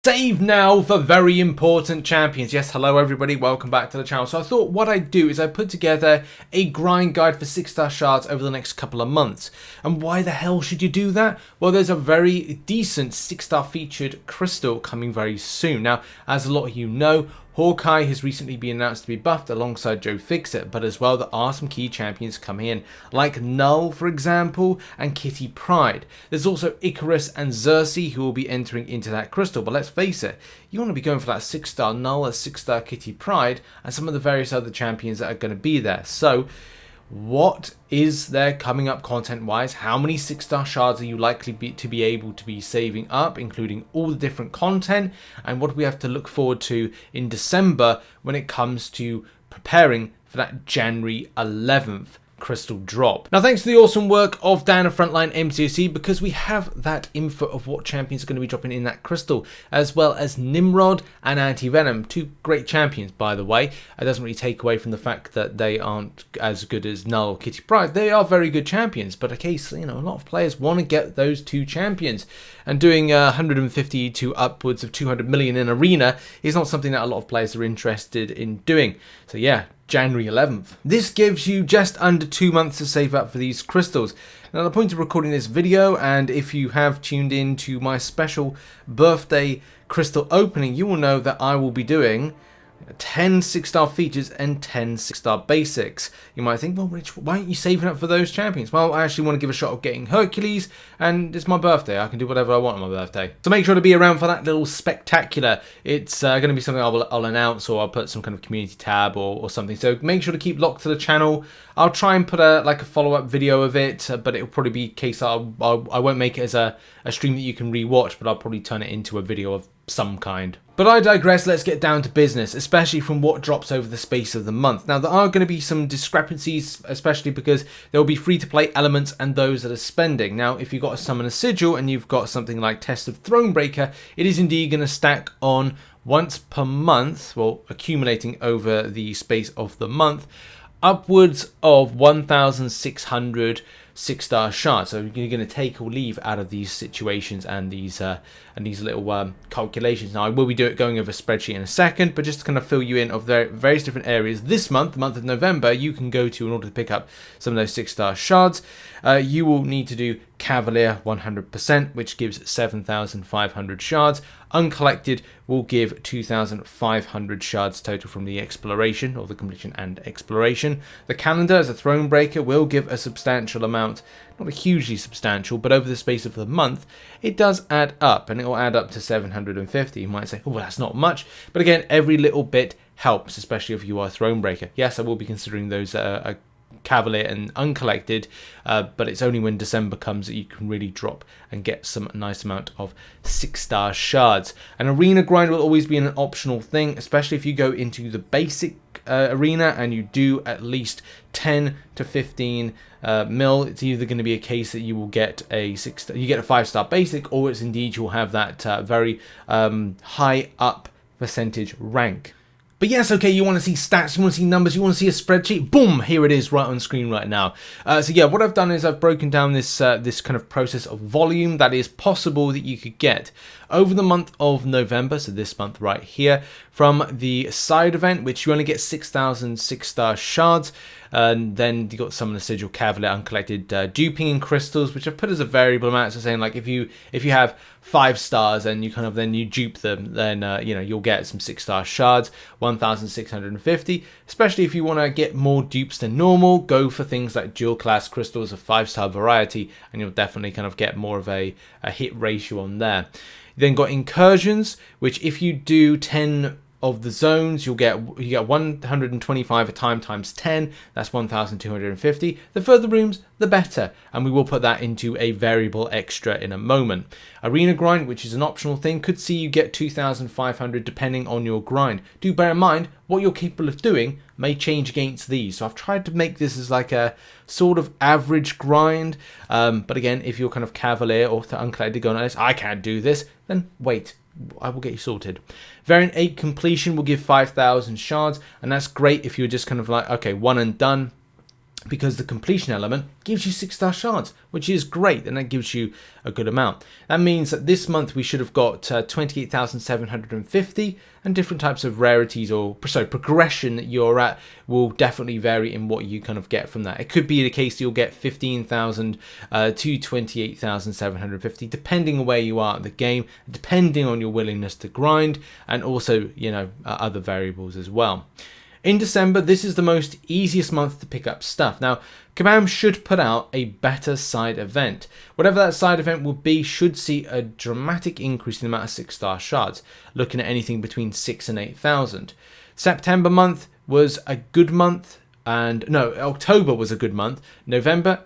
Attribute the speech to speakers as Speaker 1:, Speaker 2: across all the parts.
Speaker 1: Save now for very important champions. Yes, hello everybody, welcome back to the channel. So I thought what I'd do is I put together a grind guide for 6-star shards over the next couple of months. And why the hell should you do that? Well, there's a very decent 6-star featured crystal coming very soon. Now, as a lot of you know, Hawkeye has recently been announced to be buffed alongside Joe Fixit, but as well there are some key champions coming in, like Knull for example, and Kitty Pryde. There's also Icarus and Xerxes who will be entering into that crystal, but let's face it, you want to be going for that 6-star Knull, a 6-star Kitty Pryde, and some of the various other champions that are going to be there. So, what is there coming up content-wise? How many 6-star shards are you likely to be able to be saving up, including all the different content? And what do we have to look forward to in December when it comes to preparing for that January 11th crystal drop? Now, thanks to the awesome work of Dan of Frontline MCOC, because we have that info of what champions are going to be dropping in that crystal, as well as Nimrod and Anti-Venom, two great champions by the way. It doesn't really take away from the fact that they aren't as good as Knull or Kitty Pryde. They are very good champions, but a case, you know, a lot of players want to get those two champions, and doing 150 to upwards of 200 million in arena is not something that a lot of players are interested in doing. So yeah, January 11th. This gives you just under 2 months to save up for these crystals. Now, the point of recording this video, and if you have tuned in to my special birthday crystal opening, you will know that I will be doing 10 6-star features and 10 6-star basics. You might think, well, Rich, why aren't you saving up for those champions? Well, I actually want to give a shot of getting Hercules, and it's my birthday. I can do whatever I want on my birthday. So make sure to be around for that little spectacular. It's going to be something I'll announce, or I'll put some kind of community tab or something. So make sure to keep locked to the channel. I'll try and put a follow-up video of it, but it'll probably be a case I won't make it as a stream that you can re-watch, but I'll probably turn it into a video of some kind. But I digress, let's get down to business, especially from what drops over the space of the month. Now, there are going to be some discrepancies, especially because there will be free-to-play elements and those that are spending. Now, if you've got a Summon a Sigil and you've got something like Test of Thronebreaker, it is indeed going to stack on once per month, well, accumulating over the space of the month, upwards of 1,600 6-star shards. So you're going to take or leave out of these situations and these little calculations. Now, I will be going over a spreadsheet in a second, but just to kind of fill you in of the various different areas this month, the month of November, you can go to in order to pick up some of those 6-star shards. You will need to do Cavalier 100%, which gives 7,500 shards. Uncollected will give 2,500 shards total from the exploration, or the completion and exploration. The calendar as a Thronebreaker will give a substantial amount, not a hugely substantial, but over the space of the month, it does add up, and it will add up to 750. You might say, oh, well, that's not much. But again, every little bit helps, especially if you are Thronebreaker. Yes, I will be considering those Cavalier and Uncollected, but it's only when December comes that you can really drop and get some nice amount of 6-star shards. An arena grind will always be an optional thing, especially if you go into the basic arena and you do at least 10 to 15 mil. It's either going to be a case that you will get a 5-star basic, or it's indeed you'll have that very high up percentage rank. But yes, okay, you want to see stats, you want to see numbers, you want to see a spreadsheet, boom, here it is right on screen right now. So yeah, what I've done is I've broken down this this kind of process of volume that is possible that you could get over the month of November, so this month right here, from the side event, which you only get 6,000 6-star shards, and then you got some of the Sigil, Cavalier, Uncollected, Duping and crystals, which I've put as a variable amount. So saying like if you have 5 stars and you kind of then you dupe them, then you know, you'll get some 6-star shards, 1,650. Especially if you want to get more dupes than normal, go for things like dual class crystals of 5-star variety, and you'll definitely kind of get more of a hit ratio on there. You then got Incursions, which if you do 10 of the zones, you get 125 a time times 10. That's 1,250. The further rooms, the better, and we will put that into a variable extra in a moment. Arena grind, which is an optional thing, could see you get 2,500 depending on your grind. Do bear in mind what you're capable of doing may change against these. So I've tried to make this as like a sort of average grind, but again, if you're kind of Cavalier or Uncollected going like this, I can't do this, then wait, I will get you sorted. Variant 8 completion will give 5,000 shards, and that's great if you're just kind of like, okay, one and done. because the completion element gives you 6-star shards, which is great, and that gives you a good amount. That means that this month we should have got 28,750, and different types of rarities or progression that you're at will definitely vary in what you kind of get from that. It could be the case you'll get 15,000 to 28,750, depending on where you are at the game, depending on your willingness to grind, and also, you know, other variables as well. In December, this is the most easiest month to pick up stuff. Now, Kabam should put out a better side event. Whatever that side event will be should see a dramatic increase in the amount of 6-star shards, looking at anything between 6,000 and 8,000. September month was a good month, and no, October was a good month. November,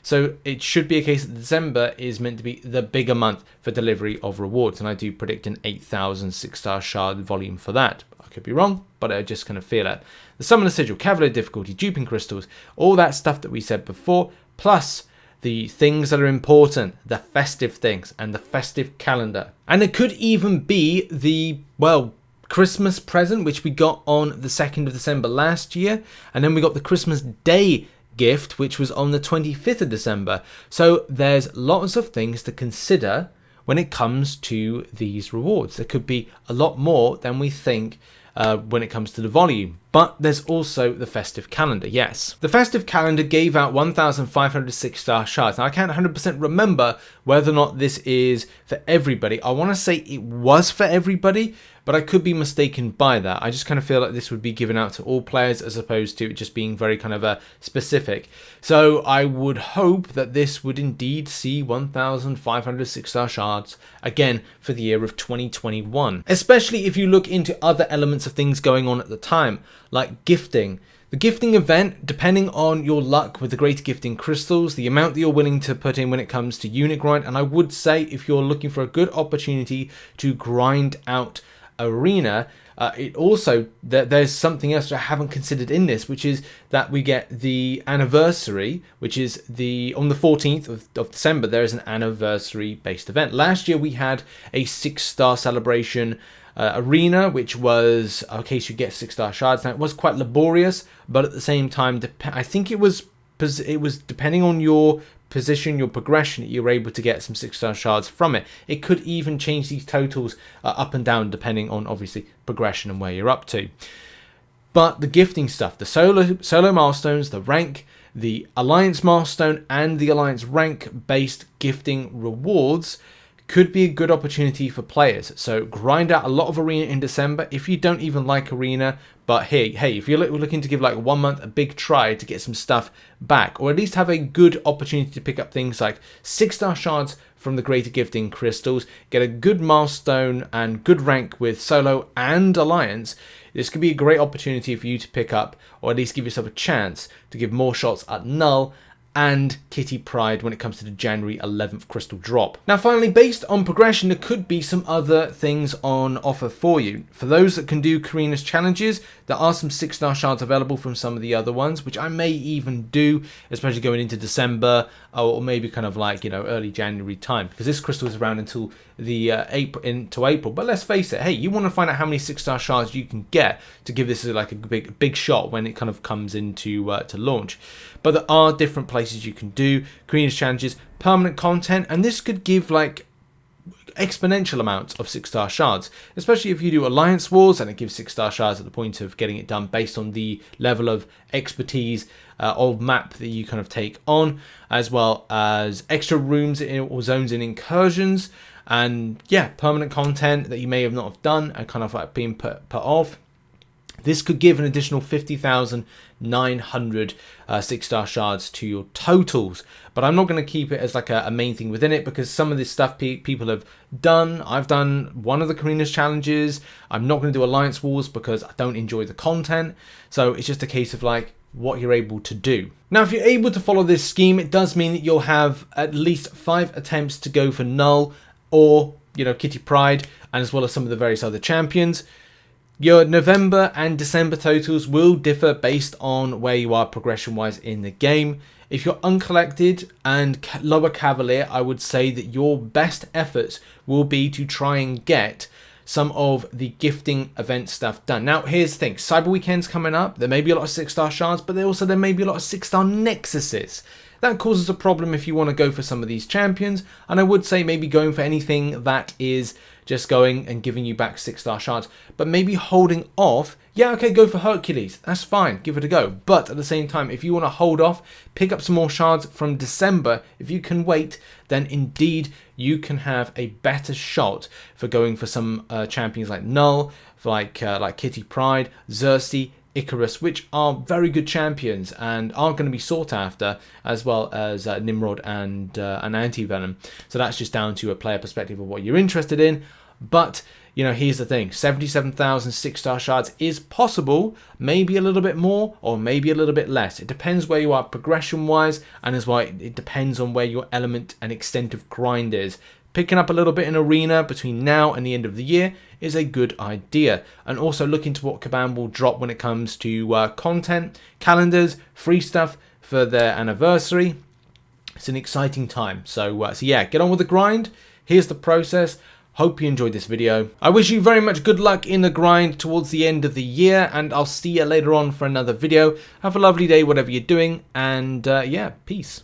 Speaker 1: So it should be a case that December is meant to be the bigger month for delivery of rewards, and I do predict an 8,000 6-star shard volume for that. I could be wrong, but I just kind of feel it. The Summon the Sigil, Cavalier difficulty, Duping crystals, all that stuff that we said before, plus the things that are important, the festive things, and the festive calendar. And it could even be the, well, Christmas present, which we got on the 2nd of December last year, and then we got the Christmas Day gift, which was on the 25th of December. So there's lots of things to consider when it comes to these rewards. There could be a lot more than we think when it comes to the volume. But there's also the festive calendar, yes. The festive calendar gave out 1,500 6-star shards. Now, I can't 100% remember whether or not this is for everybody. I want to say it was for everybody, but I could be mistaken by that. I just kind of feel like this would be given out to all players as opposed to it just being very kind of specific. So I would hope that this would indeed see 1,500 6-star shards again for the year of 2021. Especially if you look into other elements of things going on at the time, like gifting. The gifting event, depending on your luck with the greater gifting crystals, the amount that you're willing to put in when it comes to unit grind, and I would say if you're looking for a good opportunity to grind out arena, it also there's something else I haven't considered in this, which is that we get the anniversary, which is on the 14th of December. There is an anniversary based event. Last year we had a 6-star celebration arena, which was okay, so you get 6-star shards. Now it was quite laborious, but at the same time, I think it was depending on your position, your progression, that you were able to get some 6-star shards from it. It could even change these totals up and down depending on obviously progression and where you're up to. But the gifting stuff, the solo milestones, the rank, the alliance milestone, and the alliance rank based gifting rewards could be a good opportunity for players. So grind out a lot of arena in December. If you don't even like arena, but hey, if you're looking to give like 1 month a big try to get some stuff back, or at least have a good opportunity to pick up things like 6-star shards from the greater gifting crystals, get a good milestone and good rank with solo and alliance, this could be a great opportunity for you to pick up, or at least give yourself a chance to give more shots at Knull and Kitty Pryde when it comes to the January 11th crystal drop. Now finally, based on progression, there could be some other things on offer for you. For those that can do Carinas challenges, there are some 6-star shards available from some of the other ones, which I may even do, especially going into December, or maybe kind of like, you know, early January time, because this crystal is around until the April. But let's face it, hey, you want to find out how many 6-star shards you can get to give this like a big shot when it kind of comes into to launch. But there are different places you can do Carinas challenges, permanent content, and this could give like exponential amounts of 6-star shards, especially if you do alliance wars, and it gives 6-star shards at the point of getting it done based on the level of expertise of map that you kind of take on, as well as extra rooms or zones in incursions, and yeah, permanent content that you may have not have done and kind of like being put off. This could give an additional 50,900 6-star shards to your totals, but I'm not going to keep it as like a main thing within it, because some of this stuff people have done. I've done one of the Carinas challenges. I'm not going to do alliance wars because I don't enjoy the content, so it's just a case of like what you're able to do. Now, if you're able to follow this scheme, it does mean that you'll have at least 5 attempts to go for Knull or, you know, Kitty Pryde, and as well as some of the various other champions. Your November and December totals will differ based on where you are progression-wise in the game. If you're Uncollected and lower Cavalier, I would say that your best efforts will be to try and get some of the gifting event stuff done. Now, here's the thing. Cyber Weekend's coming up. There may be a lot of 6-star shards, but there may be a lot of 6-star nexuses. That causes a problem if you want to go for some of these champions. And I would say maybe going for anything that is just going and giving you back 6-star shards. But maybe holding off. Yeah, okay, go for Hercules. That's fine. Give it a go. But at the same time, if you want to hold off, pick up some more shards from December. If you can wait, then indeed you can have a better shot for going for some champions like Knull, like Kitty Pryde, Xerxes, Icarus, which are very good champions and are going to be sought after, as well as Nimrod and an Anti-Venom. So that's just down to a player perspective of what you're interested in. But, you know, here's the thing. 77,000 6-star shards is possible, maybe a little bit more or maybe a little bit less. It depends where you are progression-wise, and as well, it depends on where your element and extent of grind is. Picking up a little bit in Arena between now and the end of the year is a good idea. And also look into what Caban will drop when it comes to content, calendars, free stuff for their anniversary. It's an exciting time. So yeah, get on with the grind. Here's the process. Hope you enjoyed this video. I wish you very much good luck in the grind towards the end of the year, and I'll see you later on for another video. Have a lovely day, whatever you're doing, and yeah, peace.